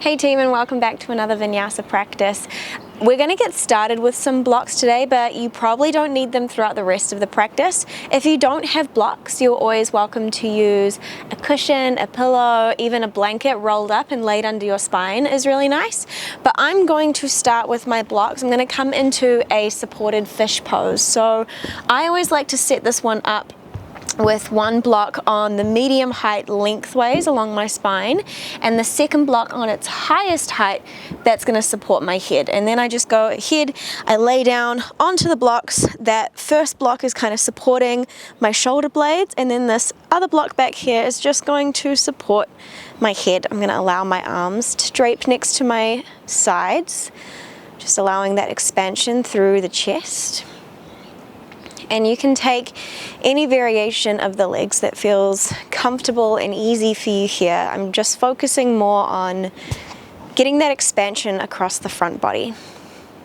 Hey team, and welcome back to another Vinyasa practice. We're going to get started with some blocks today, but you probably don't need them throughout the rest of the practice. If you don't have blocks, you're always welcome to use a cushion, a pillow, even a blanket rolled up and laid under your spine is really nice. But I'm going to start with my blocks. I'm going to come into a supported fish pose. So I always like to set this one up with one block on the medium height lengthways along my spine and the second block on its highest height that's going to support my head. And then I just go ahead, I lay down onto the blocks. That first block is kind of supporting my shoulder blades, and then this other block back here is just going to support my head. I'm going to allow my arms to drape next to my sides, just allowing that expansion through the chest. And you can take any variation of the legs that feels comfortable and easy for you here. I'm just focusing more on getting that expansion across the front body.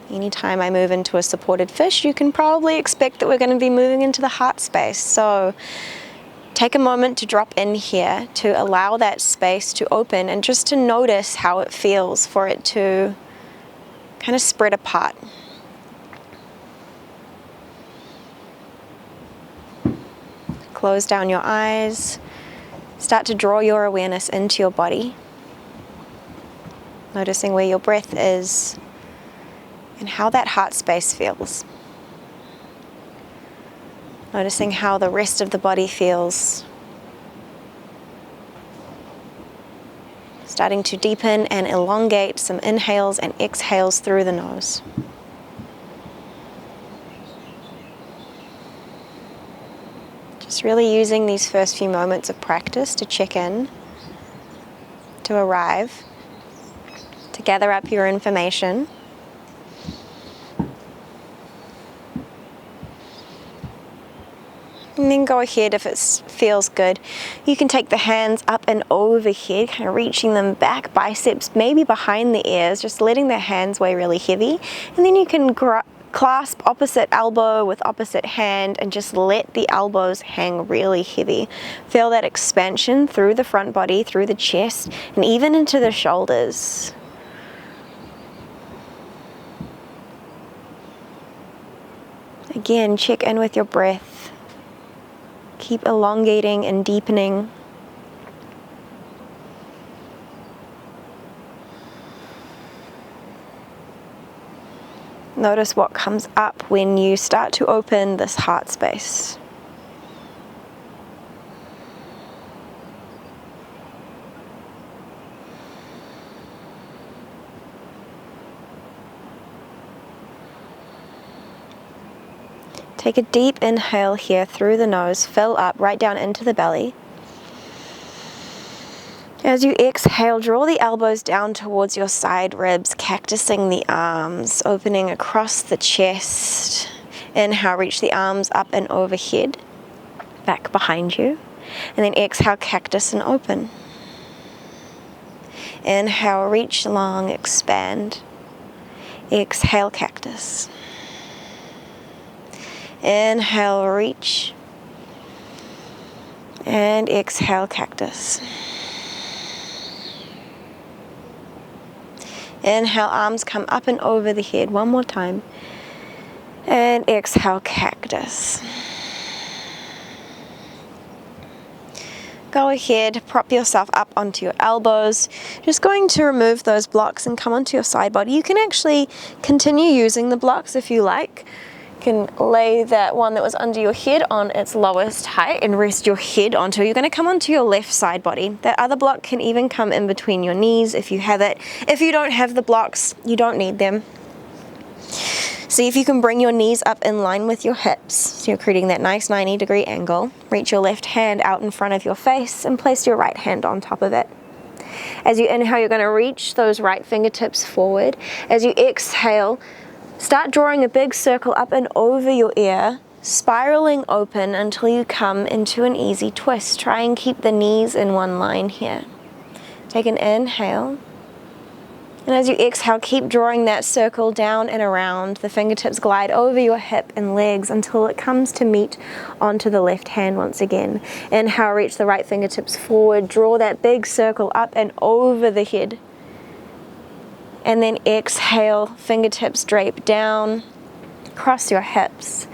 Anytime I move into a supported fish, you can probably expect that we're going to be moving into the heart space. So take a moment to drop in here to allow that space to open and just to notice how it feels for it to kind of spread apart. Close down your eyes, start to draw your awareness into your body, noticing where your breath is and how that heart space feels. Noticing how the rest of the body feels. Starting to deepen and elongate some inhales and exhales through the nose. Just really using these first few moments of practice to check in, to arrive, to gather up your information. And then go ahead, if it feels good, you can take the hands up and overhead, kind of reaching them back, biceps maybe behind the ears, just letting the hands weigh really heavy. And then you can clasp opposite elbow with opposite hand and just let the elbows hang really heavy. Feel that expansion through the front body, through the chest, and even into the shoulders. Again, check in with your breath. Keep elongating and deepening. Notice what comes up when you start to open this heart space. Take a deep inhale here through the nose, fill up right down into the belly. As you exhale, draw the elbows down towards your side ribs, cactusing the arms, opening across the chest. Inhale, reach the arms up and overhead, back behind you. And then exhale, cactus and open. Inhale, reach long, expand. Exhale, cactus. Inhale, reach. And exhale, cactus. Inhale, arms come up and over the head. One more time. And exhale, cactus. Go ahead, prop yourself up onto your elbows. Just going to remove those blocks and come onto your side body. You can actually continue using the blocks if you like. You can lay that one that was under your head on its lowest height and rest your head onto it. You're going to come onto your left side body. That other block can even come in between your knees if you have it. If you don't have the blocks, you don't need them. See if you can bring your knees up in line with your hips. So you're creating that nice 90-degree angle. Reach your left hand out in front of your face and place your right hand on top of it. As you inhale, you're going to reach those right fingertips forward. As you exhale, start drawing a big circle up and over your ear, spiraling open until you come into an easy twist. Try and keep the knees in one line here. Take an inhale. And as you exhale, keep drawing that circle down and around. The fingertips glide over your hip and legs until it comes to meet onto the left hand once again. Inhale, reach the right fingertips forward. Draw that big circle up and over the head. And then exhale, fingertips drape down, cross your hips,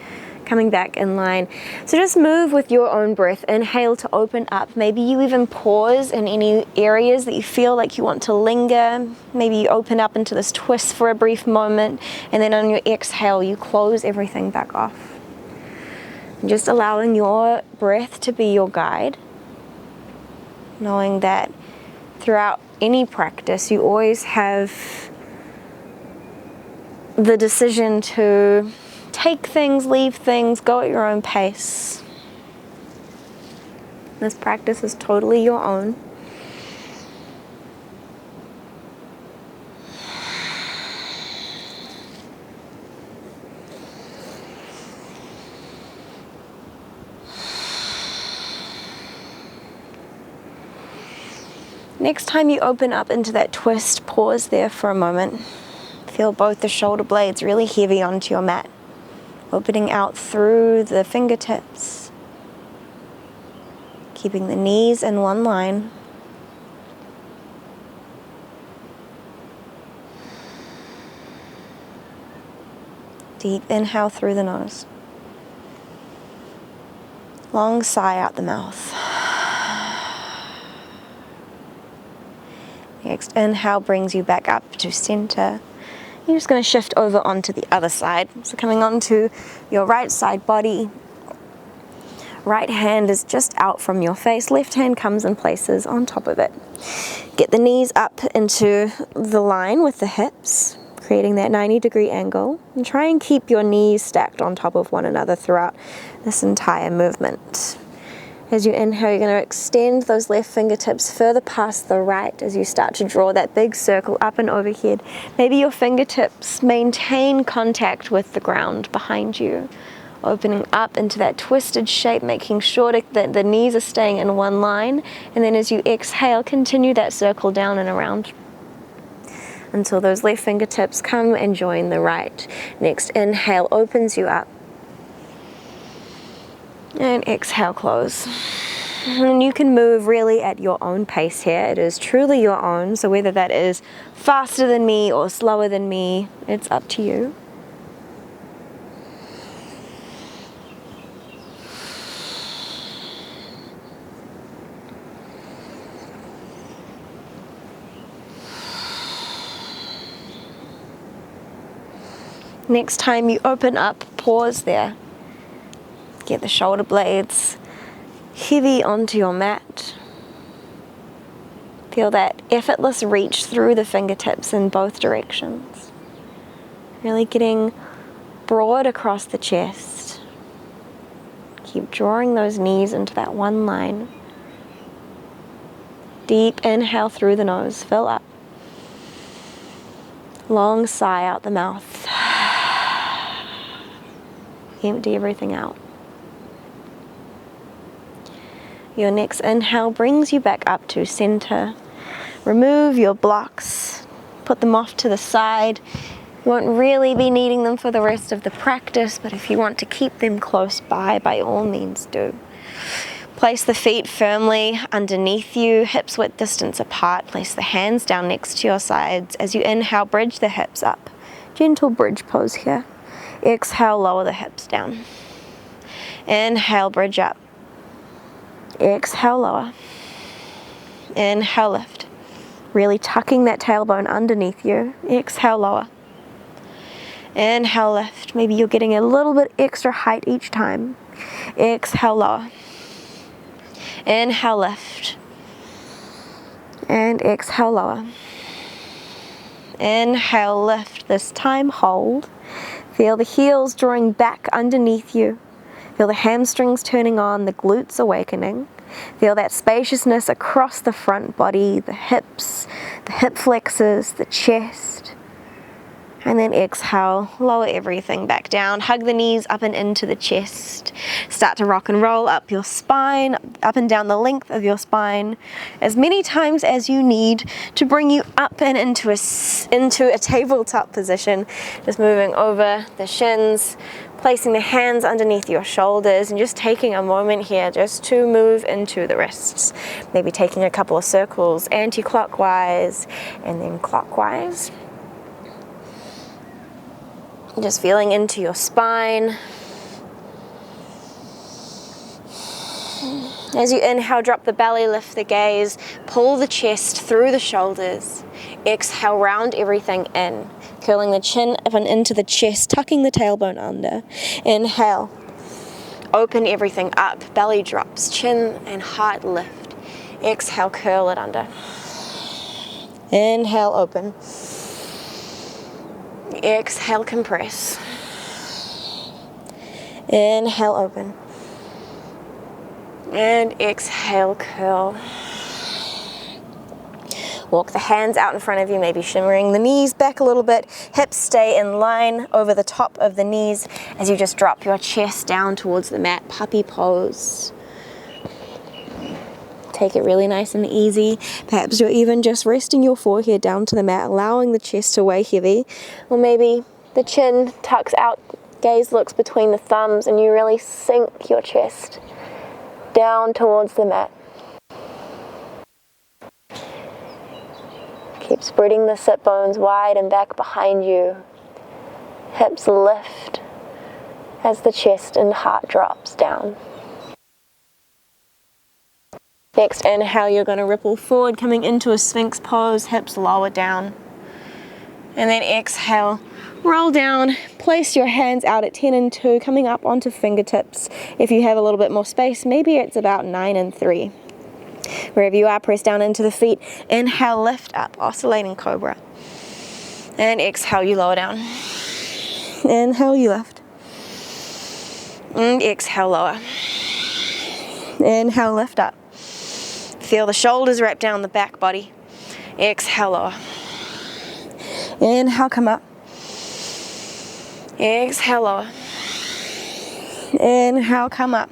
coming back in line. So just move with your own breath. Inhale to open up. Maybe you even pause in any areas that you feel like you want to linger. Maybe you open up into this twist for a brief moment, and then on your exhale, you close everything back off. And just allowing your breath to be your guide, knowing that throughout any practice, you always have the decision to take things, leave things, go at your own pace. This practice is totally your own. Next time you open up into that twist, pause there for a moment. Feel both the shoulder blades really heavy onto your mat, opening out through the fingertips, keeping the knees in one line. Deep inhale through the nose. Long sigh out the mouth. Next inhale brings you back up to center. You're just going to shift over onto the other side. So coming onto your right side body. Right hand is just out from your face. Left hand comes and places on top of it. Get the knees up into the line with the hips, creating that 90-degree angle. And try and keep your knees stacked on top of one another throughout this entire movement. As you inhale, you're going to extend those left fingertips further past the right as you start to draw that big circle up and overhead. Maybe your fingertips maintain contact with the ground behind you, opening up into that twisted shape, making sure that the knees are staying in one line. And then as you exhale, continue that circle down and around until those left fingertips come and join the right. Next inhale opens you up. And exhale, close. And you can move really at your own pace here. It is truly your own. So whether that is faster than me or slower than me, it's up to you. Next time you open up, pause there. Get the shoulder blades heavy onto your mat. Feel that effortless reach through the fingertips in both directions. Really getting broad across the chest. Keep drawing those knees into that one line. Deep inhale through the nose, fill up. Long sigh out the mouth. Empty everything out. Your next inhale brings you back up to center. Remove your blocks, put them off to the side. You won't really be needing them for the rest of the practice, but if you want to keep them close by all means do. Place the feet firmly underneath you, hips width distance apart. Place the hands down next to your sides. As you inhale, bridge the hips up. Gentle bridge pose here. Exhale, lower the hips down. Inhale, bridge up. Exhale, lower. Inhale, lift. Really tucking that tailbone underneath you. Exhale, lower. Inhale, lift. Maybe you're getting a little bit extra height each time. Exhale, lower. Inhale, lift. And exhale, lower. Inhale, lift. This time, hold. Feel the heels drawing back underneath you. Feel the hamstrings turning on, the glutes awakening. Feel that spaciousness across the front body, the hips, the hip flexors, the chest. And then exhale, lower everything back down. Hug the knees up and into the chest. Start to rock and roll up your spine, up and down the length of your spine, as many times as you need to bring you up and into a tabletop position. Just moving over the shins, placing the hands underneath your shoulders, and just taking a moment here just to move into the wrists. Maybe taking a couple of circles anti-clockwise and then clockwise. Just feeling into your spine. As you inhale, drop the belly, lift the gaze, pull the chest through the shoulders. Exhale, round everything in, curling the chin up and into the chest, tucking the tailbone under. Inhale, open everything up, belly drops, chin and heart lift. Exhale, curl it under. Inhale, open. Exhale, compress. Inhale, open. And exhale, curl. Walk the hands out in front of you, maybe shimmering the knees back a little bit. Hips stay in line over the top of the knees as you just drop your chest down towards the mat, puppy pose. Take it really nice and easy. Perhaps you're even just resting your forehead down to the mat, allowing the chest to weigh heavy. Or maybe the chin tucks out, gaze looks between the thumbs, and you really sink your chest down towards the mat. Keep spreading the sit bones wide and back behind you. Hips lift as the chest and heart drops down. Next inhale, you're going to ripple forward, coming into a Sphinx pose, hips lower down. And then exhale, roll down, place your hands out at 10 and 2, coming up onto fingertips. If you have a little bit more space, maybe it's about 9 and 3. Wherever you are, press down into the feet. Inhale, lift up, oscillating cobra. And exhale, you lower down. Inhale, you lift. And exhale, lower. Inhale, lift up. Feel the shoulders wrap down the back body. Exhale, lower. Inhale, come up. Exhale, lower. Inhale, come up.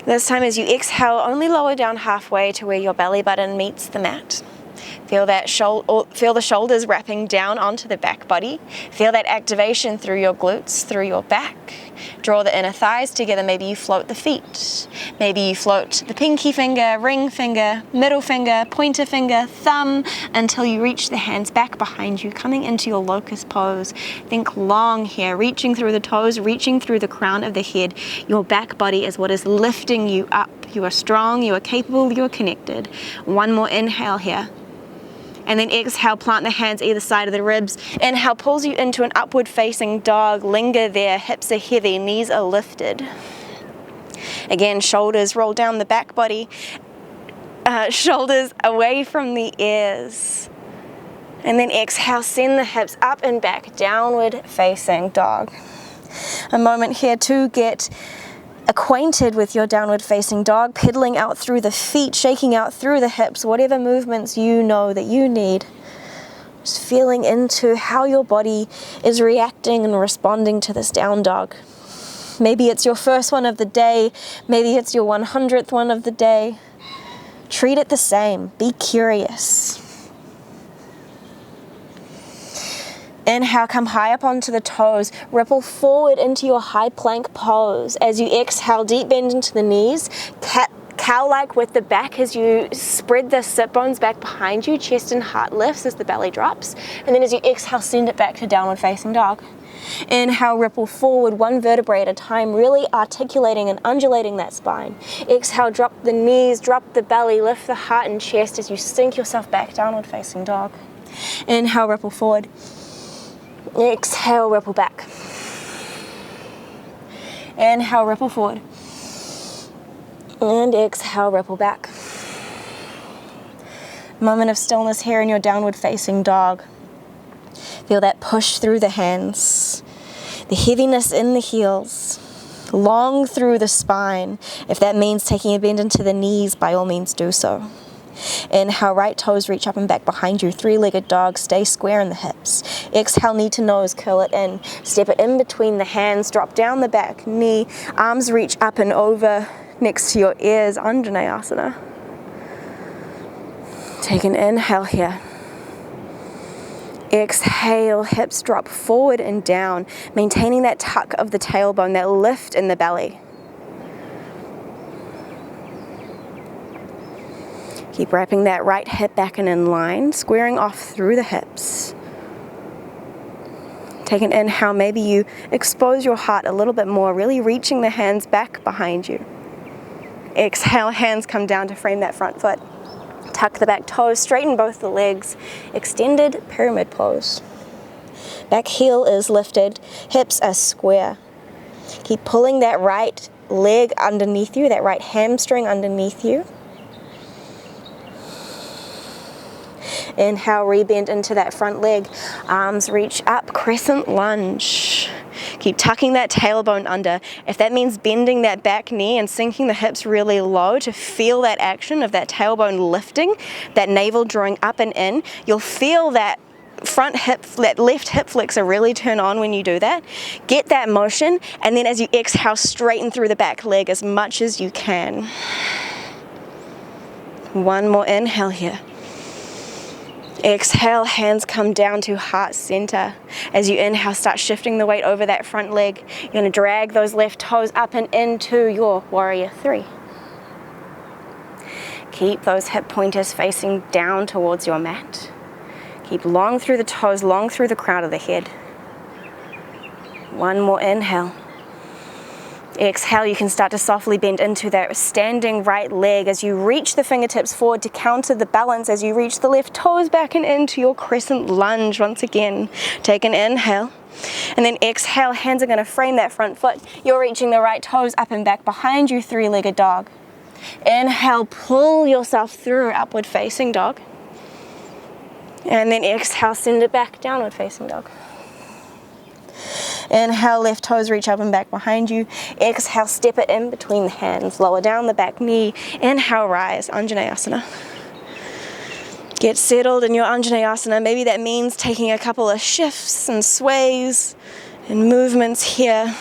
This time as you exhale, only lower down halfway to where your belly button meets the mat. Feel the shoulders wrapping down onto the back body. Feel that activation through your glutes, through your back. Draw the inner thighs together. Maybe you float the feet. Maybe you float the pinky finger, ring finger, middle finger, pointer finger, thumb, until you reach the hands back behind you, coming into your locust pose. Think long here, reaching through the toes, reaching through the crown of the head. Your back body is what is lifting you up. You are strong, you are capable, you are connected. One more inhale here. And then exhale, plant the hands either side of the ribs. Inhale, pulls you into an upward facing dog. Linger there, hips are heavy, knees are lifted. Again, shoulders roll down the back body. Shoulders away from the ears. And then exhale, send the hips up and back, downward facing dog. A moment here to get acquainted with your downward facing dog, pedaling out through the feet, shaking out through the hips, whatever movements you know that you need. Just feeling into how your body is reacting and responding to this down dog. Maybe it's your first one of the day, maybe it's your 100th one of the day. Treat it the same, be curious. Inhale, come high up onto the toes. Ripple forward into your high plank pose. As you exhale, deep bend into the knees. Cow-like with the back as you spread the sit bones back behind you. Chest and heart lifts as the belly drops. And then as you exhale, send it back to downward facing dog. Inhale, ripple forward, one vertebrae at a time, really articulating and undulating that spine. Exhale, drop the knees, drop the belly, lift the heart and chest as you sink yourself back, downward facing dog. Inhale, ripple forward. Exhale, ripple back. Inhale, ripple forward. And exhale, ripple back. Moment of stillness here in your downward facing dog. Feel that push through the hands, the heaviness in the heels, long through the spine. If that means taking a bend into the knees, by all means do so. Inhale, right toes reach up and back behind you. Three-legged dog, stay square in the hips. Exhale, knee to nose, curl it in. Step it in between the hands, drop down the back knee. Arms reach up and over next to your ears, Untitled. Take an inhale here. Exhale, hips drop forward and down, maintaining that tuck of the tailbone, that lift in the belly. Keep wrapping that right hip back and in line, squaring off through the hips. Take an inhale, maybe you expose your heart a little bit more, really reaching the hands back behind you. Exhale, hands come down to frame that front foot. Tuck the back toes, straighten both the legs, extended pyramid pose. Back heel is lifted, hips are square. Keep pulling that right leg underneath you, that right hamstring underneath you. Inhale, rebend into that front leg. Arms reach up, crescent lunge. Keep tucking that tailbone under. If that means bending that back knee and sinking the hips really low to feel that action of that tailbone lifting, that navel drawing up and in, you'll feel that front hip, that left hip flexor really turn on when you do that. Get that motion, and then as you exhale, straighten through the back leg as much as you can. One more inhale here. Exhale, hands come down to heart center. As you inhale, start shifting the weight over that front leg. You're going to drag those left toes up and into your warrior three. Keep those hip pointers facing down towards your mat. Keep long through the toes, long through the crown of the head. One more inhale. Exhale, you can start to softly bend into that standing right leg as you reach the fingertips forward to counter the balance as you reach the left toes back and into your crescent lunge once again. Take an inhale. And then exhale, hands are going to frame that front foot. You're reaching the right toes up and back behind you, three-legged dog. Inhale, pull yourself through upward facing dog. And then exhale, send it back, downward facing dog. Inhale, left toes reach up and back behind you. Exhale, step it in between the hands. Lower down the back knee. Inhale, rise, Anjaneyasana. Get settled in your Anjaneyasana. Maybe that means taking a couple of shifts and sways and movements here.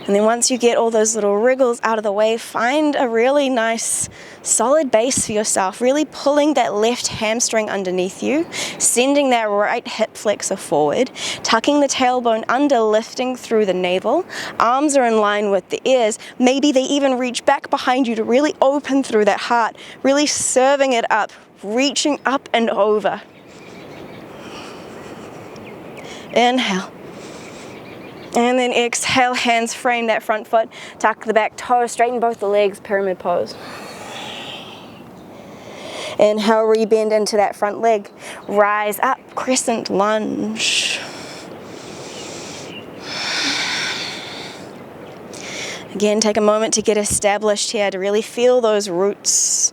And then once you get all those little wriggles out of the way, find a really nice solid base for yourself, really pulling that left hamstring underneath you, sending that right hip flexor forward, tucking the tailbone under, lifting through the navel. Arms are in line with the ears. Maybe they even reach back behind you to really open through that heart, really serving it up, reaching up and over. Inhale. And then exhale, hands frame that front foot, tuck the back toe, straighten both the legs, pyramid pose. Inhale, rebend into that front leg. Rise up, crescent lunge. Again, take a moment to get established here, to really feel those roots.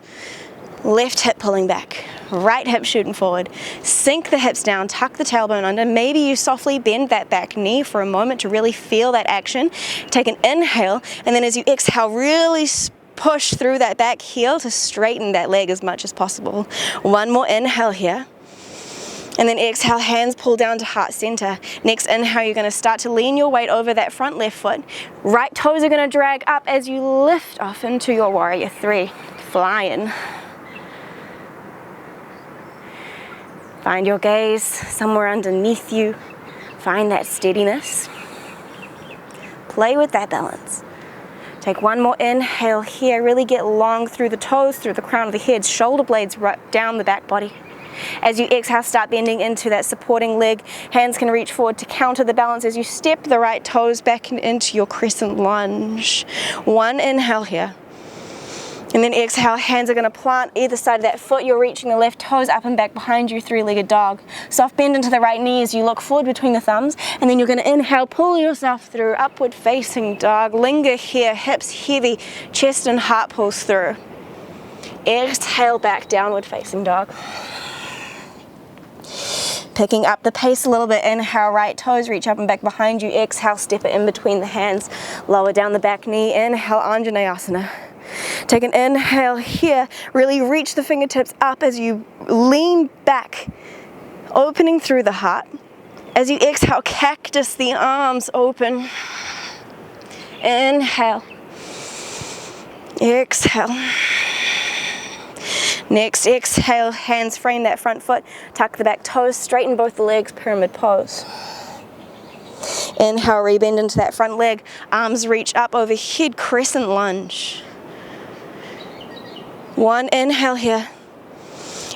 Left hip pulling back, right hip shooting forward. Sink the hips down, tuck the tailbone under. Maybe you softly bend that back knee for a moment to really feel that action. Take an inhale, and then as you exhale, really push through that back heel to straighten that leg as much as possible. One more inhale here. And then exhale, hands pull down to heart center. Next inhale, you're going to start to lean your weight over that front left foot. Right toes are going to drag up as you lift off into your warrior three. Flying. Find your gaze somewhere underneath you. Find that steadiness. Play with that balance. Take one more inhale here. Really get long through the toes, through the crown of the head, shoulder blades right down the back body. As you exhale, start bending into that supporting leg. Hands can reach forward to counter the balance as you step the right toes back into your crescent lunge. One inhale here. And then exhale, hands are going to plant either side of that foot. You're reaching the left toes up and back behind you, three-legged dog. Soft bend into the right knee as you look forward between the thumbs. And then you're going to inhale, pull yourself through, upward facing dog. Linger here, hips heavy, chest and heart pulls through. Exhale, back, downward facing dog. Picking up the pace a little bit, inhale, right toes reach up and back behind you. Exhale, step it in between the hands. Lower down the back knee, inhale, Anjaneyasana. Take an inhale here, really reach the fingertips up as you lean back, opening through the heart. As you exhale, cactus the arms open. Inhale. Exhale. Next, exhale, hands frame that front foot, tuck the back toes, straighten both the legs, pyramid pose. Inhale, rebend into that front leg, arms reach up overhead, crescent lunge. One inhale here.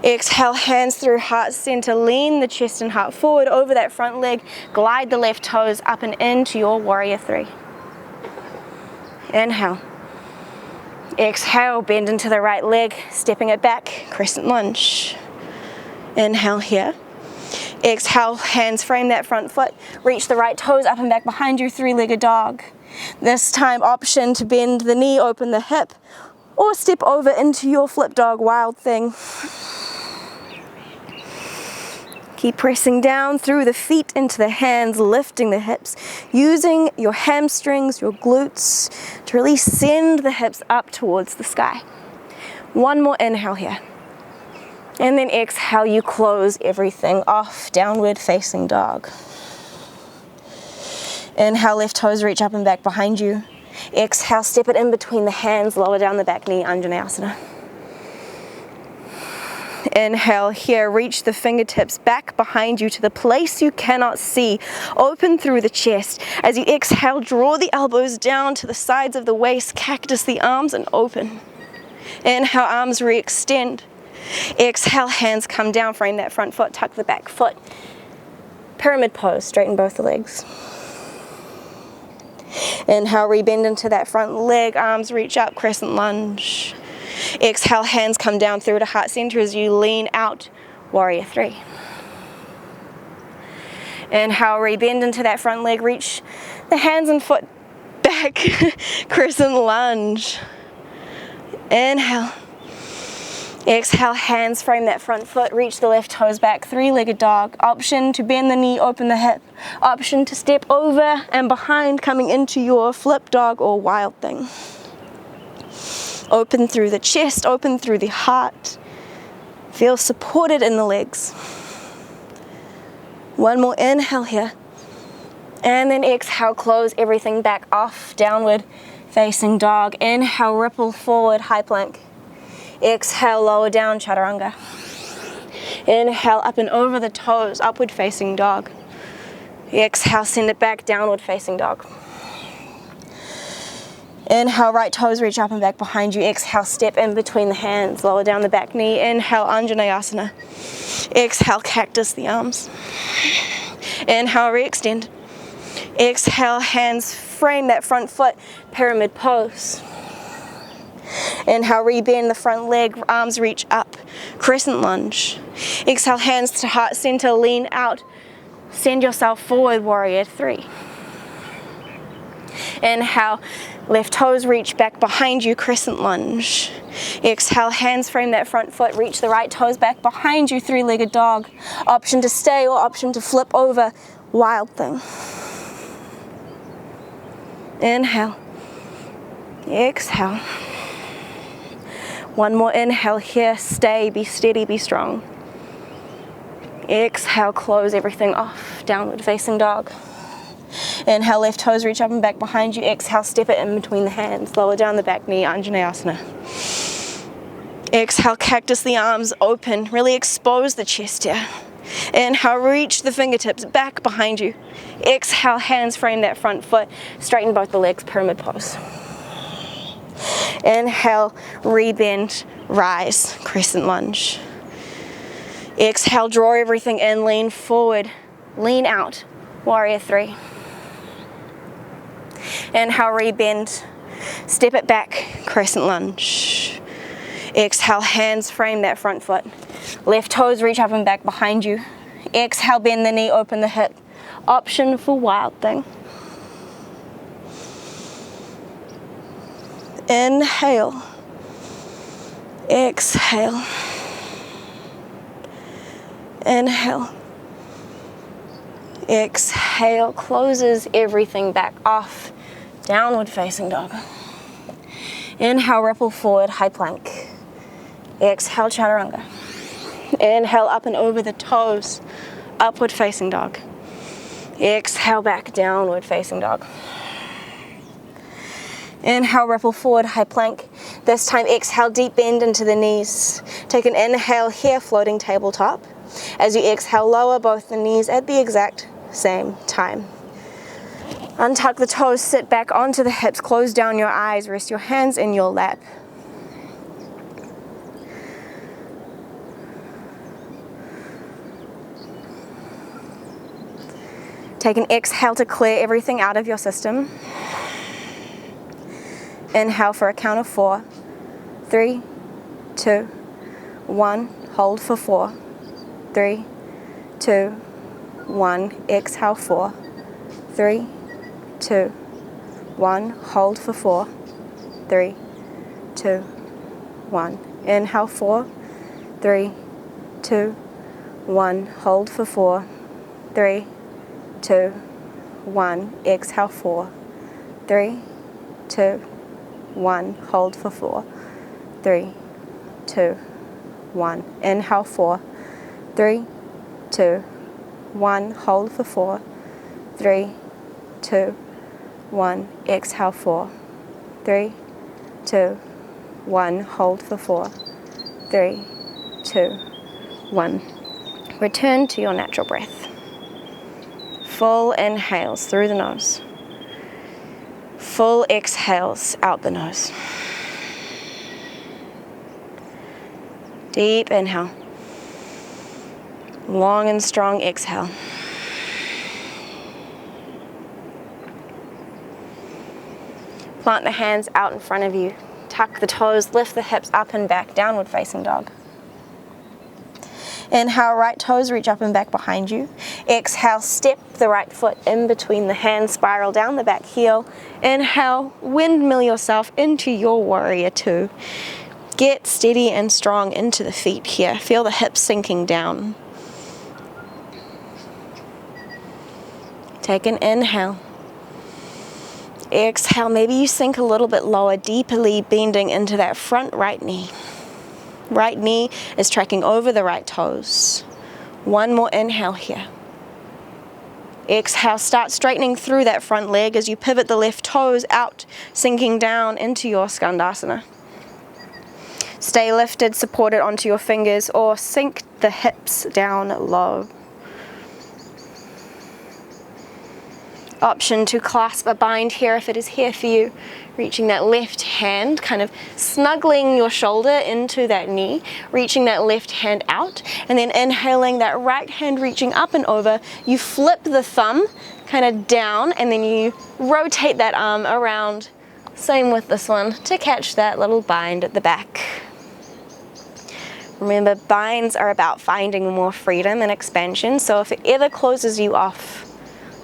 Exhale, hands through heart center, lean the chest and heart forward over that front leg, glide the left toes up and into your warrior three. Inhale. Exhale, bend into the right leg, stepping it back, crescent lunge. Inhale here. Exhale, hands frame that front foot, reach the right toes up and back behind you, three-legged dog. This time, option to bend the knee, open the hip, or step over into your flip dog, wild thing. Keep pressing down through the feet into the hands, lifting the hips, using your hamstrings, your glutes to really send the hips up towards the sky. One more inhale here. And then exhale, you close everything off, downward facing dog. Inhale, left toes reach up and back behind you. Exhale, step it in between the hands, lower down the back knee, Anjaneyasana. Inhale here, reach the fingertips back behind you to the place you cannot see. Open through the chest. As you exhale, draw the elbows down to the sides of the waist, cactus the arms and open. Inhale, arms re-extend. Exhale, hands come down, frame that front foot, tuck the back foot. Pyramid pose, straighten both the legs. Inhale, rebend into that front leg, arms reach up, crescent lunge. Exhale, hands come down through to heart center as you lean out, warrior three. Inhale, rebend into that front leg, reach the hands and foot back, crescent lunge. Inhale. Exhale, hands frame that front foot, reach the left toes back, three-legged dog. Option to bend the knee, open the hip. Option to step over and behind, coming into your flip dog or wild thing. Open through the chest, open through the heart. Feel supported in the legs. One more inhale here. And then exhale, close everything back off, downward facing dog. Inhale, ripple forward, high plank. Exhale, lower down, chaturanga. Inhale, up and over the toes, upward facing dog. Exhale, send it back, downward facing dog. Inhale, right toes reach up and back behind you. Exhale, step in between the hands, lower down the back knee. Inhale, Anjaneyasana. Exhale, cactus the arms. Inhale, re-extend. Exhale, hands frame that front foot, pyramid pose. Inhale, rebend the front leg, arms reach up, crescent lunge. Exhale, hands to heart center, lean out, send yourself forward, warrior three. Inhale, left toes reach back behind you, crescent lunge. Exhale, hands frame that front foot, reach the right toes back behind you, three-legged dog. Option to stay or option to flip over, wild thing. Inhale, exhale. One more inhale here, stay, be steady, be strong. Exhale, close everything off, downward facing dog. Inhale, left toes reach up and back behind you. Exhale, step it in between the hands, lower down the back knee, Anjaneyasana. Exhale, cactus the arms, open, really expose the chest here. Inhale, reach the fingertips back behind you. Exhale, hands frame that front foot, straighten both the legs, pyramid pose. Inhale, rebend, rise, crescent lunge. Exhale, draw everything in, lean forward, lean out, warrior three. Inhale, rebend, step it back, crescent lunge. Exhale, hands frame that front foot. Left toes reach up and back behind you. Exhale, bend the knee, open the hip. Option for wild thing. Inhale, exhale, inhale, exhale, closes everything back off, downward facing dog. Inhale, ripple forward, high plank. Exhale, chaturanga. Inhale, up and over the toes, upward facing dog. Exhale, back, downward facing dog. Inhale, ripple forward, high plank. This time, exhale, deep bend into the knees. Take an inhale here, floating tabletop. As you exhale, lower both the knees at the exact same time. Untuck the toes, sit back onto the hips, close down your eyes, rest your hands in your lap. Take an exhale to clear everything out of your system. Inhale for a count of 4. 3, 2, 1. Hold for 4. 3, 2, 1. Exhale 4. 3, 2, 1. Hold for 4. 3, 2, 1. Inhale 4. 3, 2, 1. Hold for 4. 3, 2, 1. Exhale 4. 3, 2, 1. Hold for 4. 3, 2, 1. Inhale 4. 3, 2, 1. Hold for 4. 3, 2, 1. Exhale 4. 3, 2, 1. Hold for 4. 3, 2, 1. Return to your natural breath. Full inhales through the nose. Full exhales out the nose. Deep inhale. Long and strong exhale. Plant the hands out in front of you. Tuck the toes, lift the hips up and back, downward facing dog. Inhale, right toes reach up and back behind you. Exhale, step the right foot in between the hands, spiral down the back heel. Inhale, windmill yourself into your warrior two. Get steady and strong into the feet here. Feel the hips sinking down. Take an inhale. Exhale, maybe you sink a little bit lower, deeply bending into that front right knee. Right knee is tracking over the right toes. One more inhale here. Exhale, start straightening through that front leg as you pivot the left toes out, sinking down into your Skandasana. Stay lifted, supported onto your fingers, or sink the hips down low. Option to clasp a bind here if it is here for you. Reaching that left hand, kind of snuggling your shoulder into that knee, reaching that left hand out, and then inhaling that right hand reaching up and over. You flip the thumb kind of down, and then you rotate that arm around. Same with this one, to catch that little bind at the back. Remember, binds are about finding more freedom and expansion, so if it ever closes you off,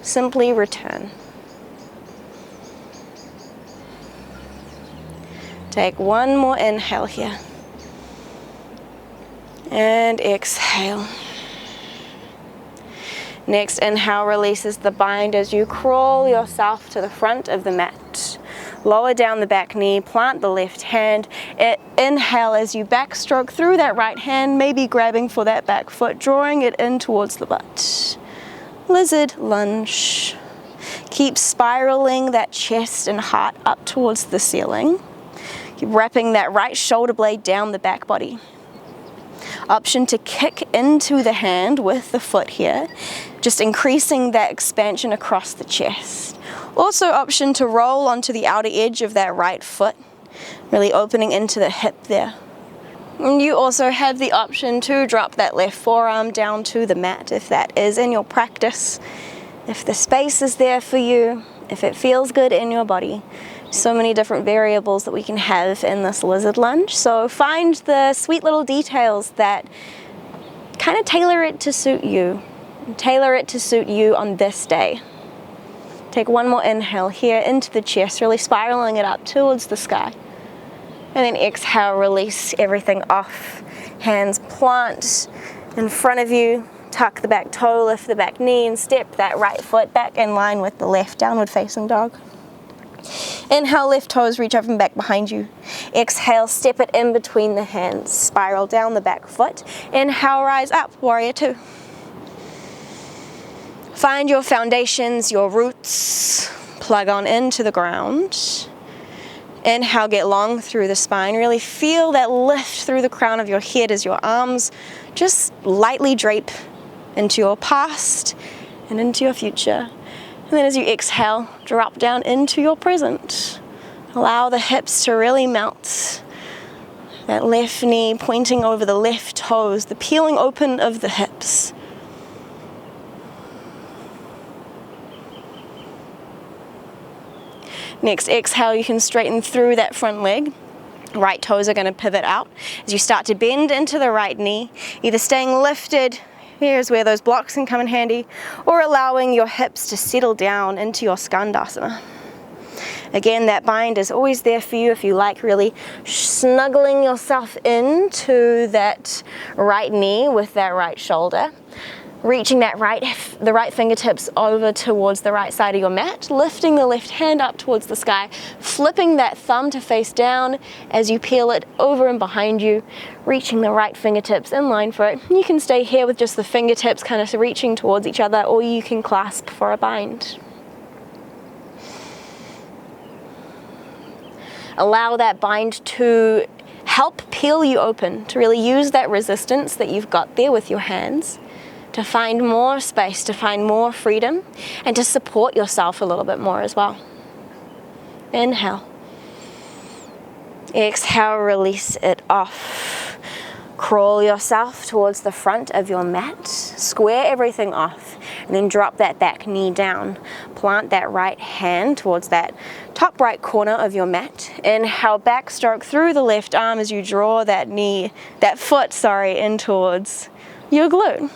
simply return. Take one more inhale here. And exhale. Next inhale releases the bind as you crawl yourself to the front of the mat. Lower down the back knee, plant the left hand. Inhale as you backstroke through that right hand, maybe grabbing for that back foot, drawing it in towards the butt. Lizard lunge. Keep spiraling that chest and heart up towards the ceiling. Keep wrapping that right shoulder blade down the back body. Option to kick into the hand with the foot here, just increasing that expansion across the chest. Also option to roll onto the outer edge of that right foot, really opening into the hip there. And you also have the option to drop that left forearm down to the mat if that is in your practice. If the space is there for you, if it feels good in your body. So many different variables that we can have in this lizard lunge. So find the sweet little details that kind of tailor it to suit you. Tailor it to suit you on this day. Take one more inhale here into the chest, really spiraling it up towards the sky. And then exhale, release everything off. Hands plant in front of you. Tuck the back toe, lift the back knee, and step that right foot back in line with the left, downward facing dog. Inhale, left toes reach up and back behind you. Exhale, step it in between the hands. Spiral down the back foot. Inhale, rise up, warrior two. Find your foundations, your roots. Plug on into the ground. Inhale, get long through the spine. Really feel that lift through the crown of your head as your arms just lightly drape into your past and into your future. And then as you exhale, drop down into your present. Allow the hips to really melt. That left knee pointing over the left toes, the peeling open of the hips. Next exhale, you can straighten through that front leg. Right toes are going to pivot out as you start to bend into the right knee, either staying lifted, here's where those blocks can come in handy, or allowing your hips to settle down into your Skandasana. Again, that bind is always there for you if you like, really snuggling yourself into that right knee with that right shoulder. Reaching the right fingertips over towards the right side of your mat, lifting the left hand up towards the sky, flipping that thumb to face down as you peel it over and behind you, reaching the right fingertips in line for it. You can stay here with just the fingertips kind of reaching towards each other, or you can clasp for a bind. Allow that bind to help peel you open, to really use that resistance that you've got there with your hands, to find more space, to find more freedom, and to support yourself a little bit more as well. Inhale. Exhale, release it off. Crawl yourself towards the front of your mat, square everything off, and then drop that back knee down. Plant that right hand towards that top right corner of your mat. Inhale, backstroke through the left arm as you draw that foot in towards your glute.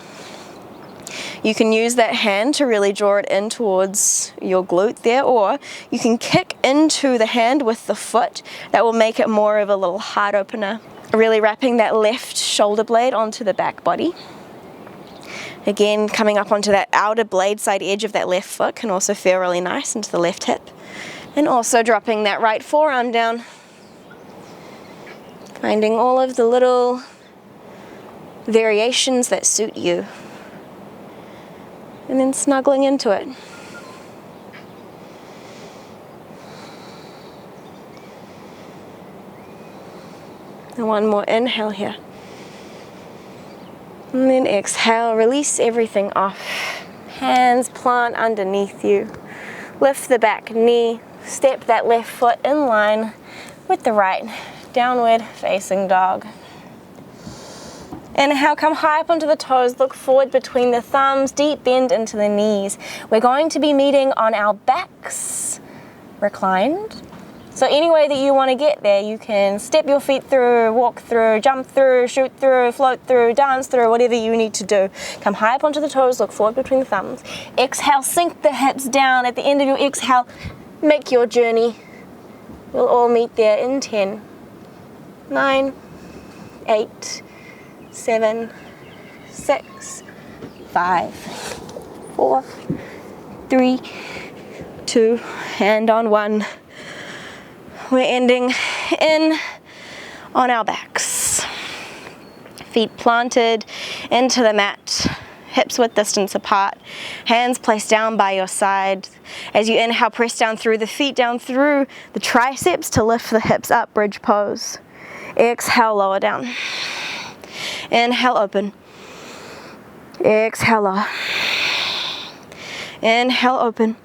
You can use that hand to really draw it in towards your glute there, or you can kick into the hand with the foot. That will make it more of a little heart opener. Really wrapping that left shoulder blade onto the back body. Again, coming up onto that outer blade side edge of that left foot can also feel really nice into the left hip. And also dropping that right forearm down. Finding all of the little variations that suit you. And then snuggling into it. And one more inhale here. And then exhale, release everything off. Hands plant underneath you. Lift the back knee, step that left foot in line with the right. Downward facing dog. Inhale, come high up onto the toes, look forward between the thumbs, deep bend into the knees. We're going to be meeting on our backs, reclined. So any way that you want to get there, you can step your feet through, walk through, jump through, shoot through, float through, dance through, whatever you need to do. Come high up onto the toes, look forward between the thumbs. Exhale, sink the hips down. At the end of your exhale, make your journey. We'll all meet there in 10, 9, 8, 7, 6, 5, 4, 3, 2, and on 1. We're ending in on our backs. Feet planted into the mat, hips width distance apart, hands placed down by your side. As you inhale, press down through the feet, down through the triceps to lift the hips up, bridge pose. Exhale, lower down. Inhale, open. Exhale, lower. Inhale, open.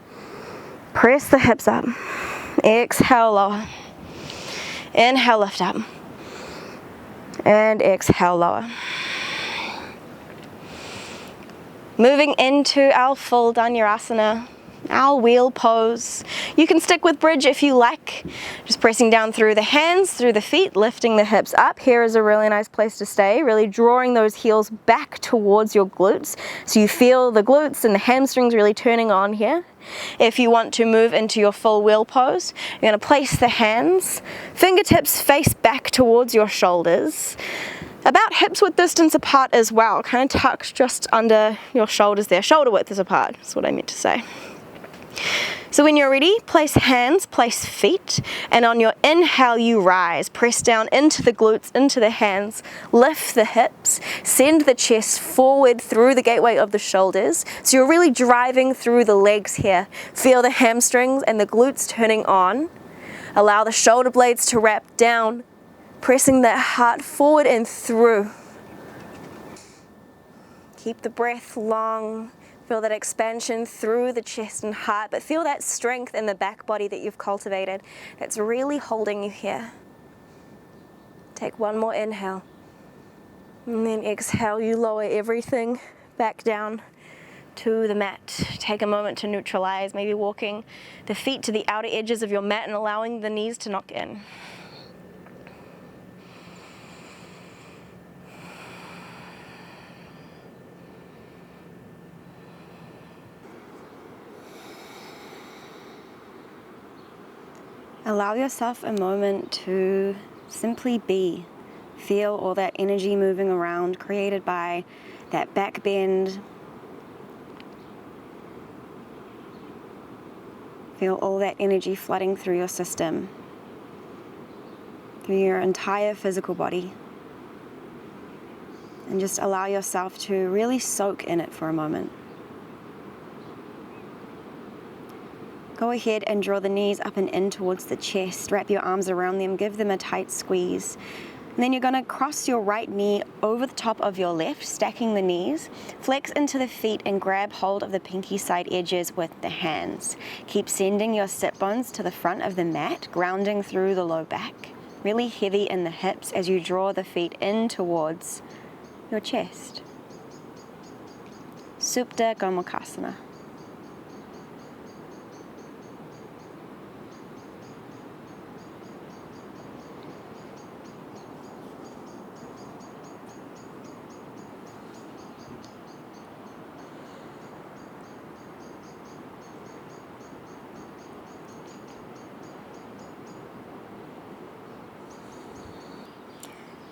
Press the hips up. Exhale, lower. Inhale, lift up. And exhale, lower. Moving into our full Dhanurasana, our wheel pose. You can stick with bridge if you like. Just pressing down through the hands, through the feet, lifting the hips up. Here is a really nice place to stay, really drawing those heels back towards your glutes. So you feel the glutes and the hamstrings really turning on here. If you want to move into your full wheel pose, you're going to place the hands, fingertips face back towards your shoulders, about hips width distance apart as well, kind of tucked just under your shoulders there. Shoulder width is apart, that's what I meant to say. So when you're ready, place hands, place feet, and on your inhale you rise. Press down into the glutes, into the hands, lift the hips, send the chest forward through the gateway of the shoulders. So you're really driving through the legs here. Feel the hamstrings and the glutes turning on. Allow the shoulder blades to wrap down, pressing that heart forward and through. Keep the breath long. Feel that expansion through the chest and heart, but feel that strength in the back body that you've cultivated that's really holding you here. Take one more inhale. And then exhale, you lower everything back down to the mat. Take a moment to neutralize, maybe walking the feet to the outer edges of your mat and allowing the knees to knock in. Allow yourself a moment to simply be. Feel all that energy moving around created by that back bend. Feel all that energy flooding through your system, through your entire physical body. And just allow yourself to really soak in it for a moment. Go ahead and draw the knees up and in towards the chest. Wrap your arms around them, give them a tight squeeze. And then you're going to cross your right knee over the top of your left, stacking the knees. Flex into the feet and grab hold of the pinky side edges with the hands. Keep sending your sit bones to the front of the mat, grounding through the low back. Really heavy in the hips as you draw the feet in towards your chest. Supda Gomukasana.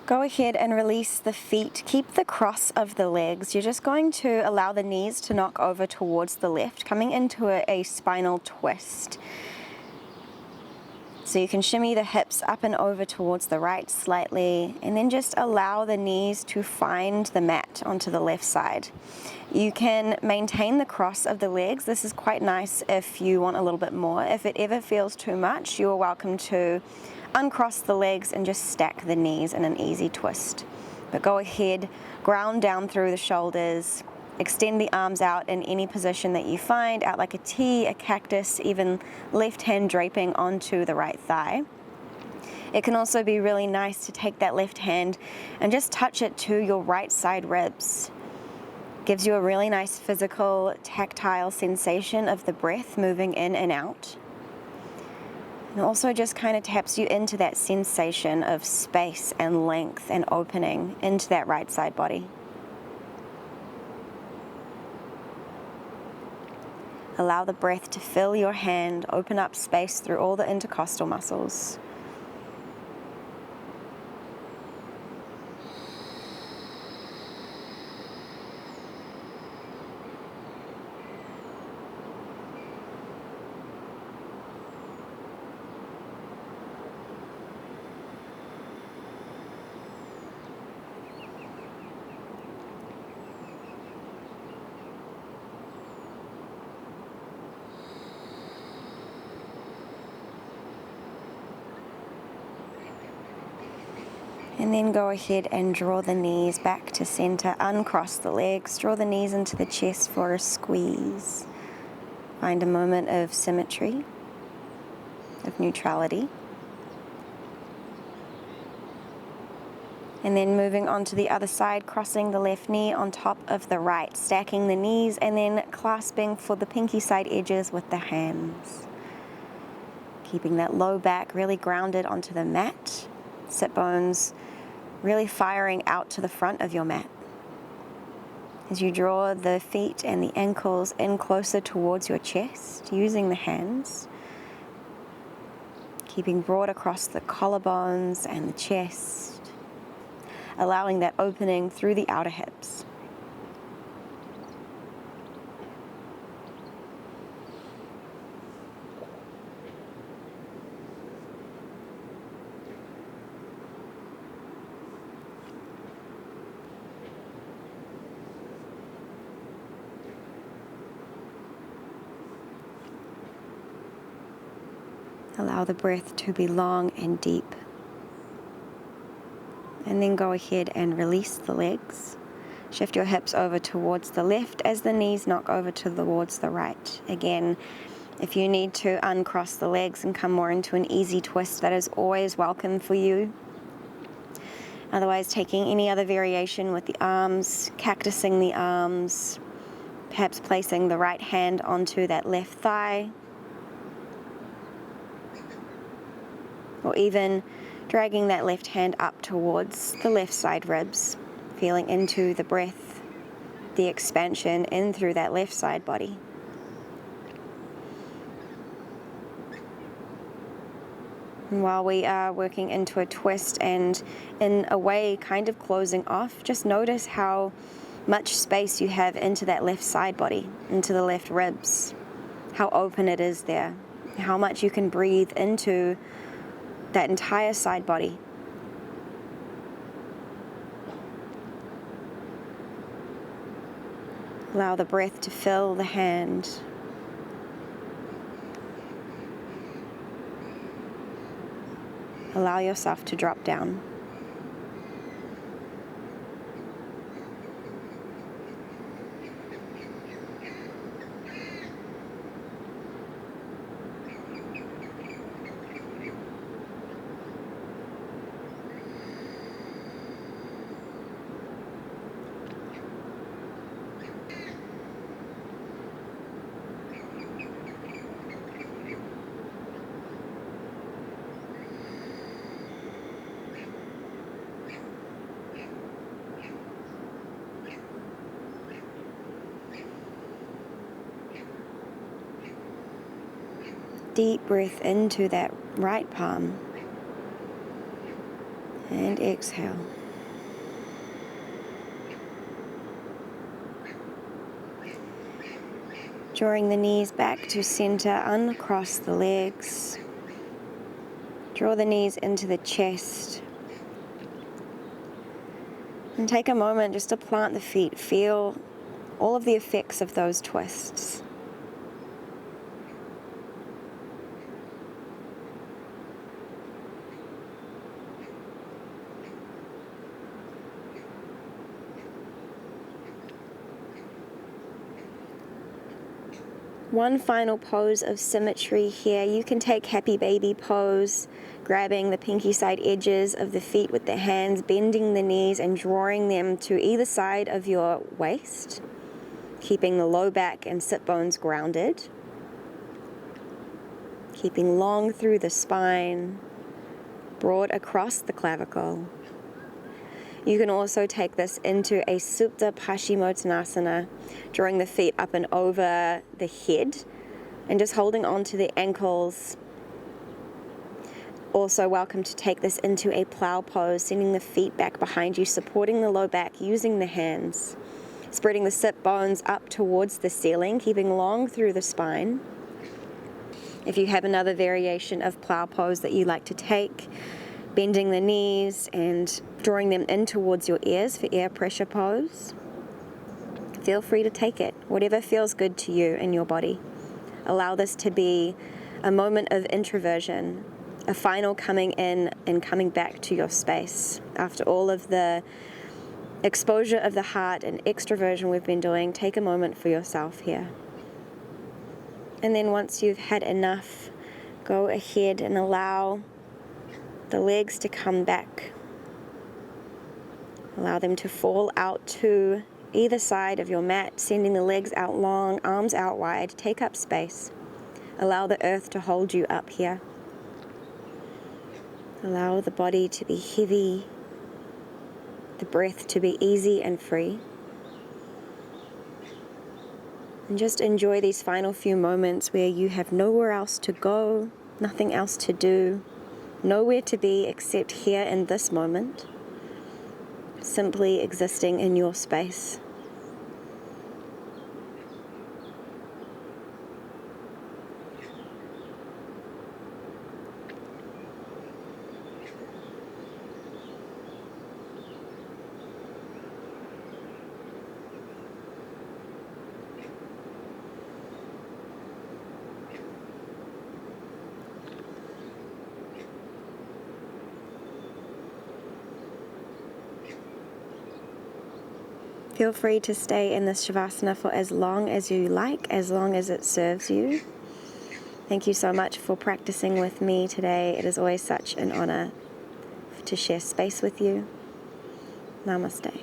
Go ahead and release the feet. Keep the cross of the legs. You're just going to allow the knees to knock over towards the left, coming into a spinal twist. So you can shimmy the hips up and over towards the right slightly, and then just allow the knees to find the mat onto the left side. You can maintain the cross of the legs. This is quite nice if you want a little bit more. If it ever feels too much, you're welcome to uncross the legs and just stack the knees in an easy twist. But go ahead, ground down through the shoulders, extend the arms out in any position that you find, out like a T, a cactus, even left hand draping onto the right thigh. It can also be really nice to take that left hand and just touch it to your right side ribs. Gives you a really nice physical, tactile sensation of the breath moving in and out. And also just kind of taps you into that sensation of space and length and opening into that right side body. Allow the breath to fill your hand, open up space through all the intercostal muscles. And then go ahead and draw the knees back to center, uncross the legs, draw the knees into the chest for a squeeze. Find a moment of symmetry, of neutrality. And then moving on to the other side, crossing the left knee on top of the right, stacking the knees and then clasping for the pinky side edges with the hands. Keeping that low back really grounded onto the mat, sit bones really firing out to the front of your mat. As you draw the feet and the ankles in closer towards your chest, using the hands, keeping broad across the collarbones and the chest, allowing that opening through the outer hips. Allow the breath to be long and deep. And then go ahead and release the legs. Shift your hips over towards the left as the knees knock over towards the right. Again, if you need to uncross the legs and come more into an easy twist, that is always welcome for you. Otherwise, taking any other variation with the arms, cactusing the arms, Perhaps placing the right hand onto that left thigh, or even dragging that left hand up towards the left side ribs, feeling into the breath, the expansion in through that left side body. And while we are working into a twist and in a way kind of closing off, just notice how much space you have into that left side body, into the left ribs, how open it is there, how much you can breathe into that entire side body. Allow the breath to fill the hand. Allow yourself to drop down. Deep breath into that right palm and exhale. Drawing the knees back to center, uncross the legs. Draw the knees into the chest. And take a moment just to plant the feet. Feel all of the effects of those twists. One final pose of symmetry here. You can take happy baby pose, grabbing the pinky side edges of the feet with the hands, bending the knees and drawing them to either side of your waist, keeping the low back and sit bones grounded, keeping long through the spine, broad across the clavicle. You can also take this into a Supda Gomukasana, drawing the feet up and over the head and just holding on to the ankles. Also welcome to take this into a Plow Pose, sending the feet back behind you, supporting the low back using the hands, spreading the sit bones up towards the ceiling, keeping long through the spine. If you have another variation of Plow Pose that you like to take, bending the knees and drawing them in towards your ears for air pressure pose, feel free to take it, whatever feels good to you in your body. Allow this to be a moment of introversion, a final coming in and coming back to your space. After all of the exposure of the heart and extroversion we've been doing, take a moment for yourself here. And then once you've had enough, go ahead and allow the legs to come back. Allow them to fall out to either side of your mat, sending the legs out long, arms out wide. Take up space. Allow the earth to hold you up here. Allow the body to be heavy, the breath to be easy and free. And just enjoy these final few moments where you have nowhere else to go, nothing else to do, nowhere to be except here in this moment, simply existing in your space. Feel free to stay in this Shavasana for as long as you like, as long as it serves you. Thank you so much for practicing with me today. It is always such an honor to share space with you. Namaste.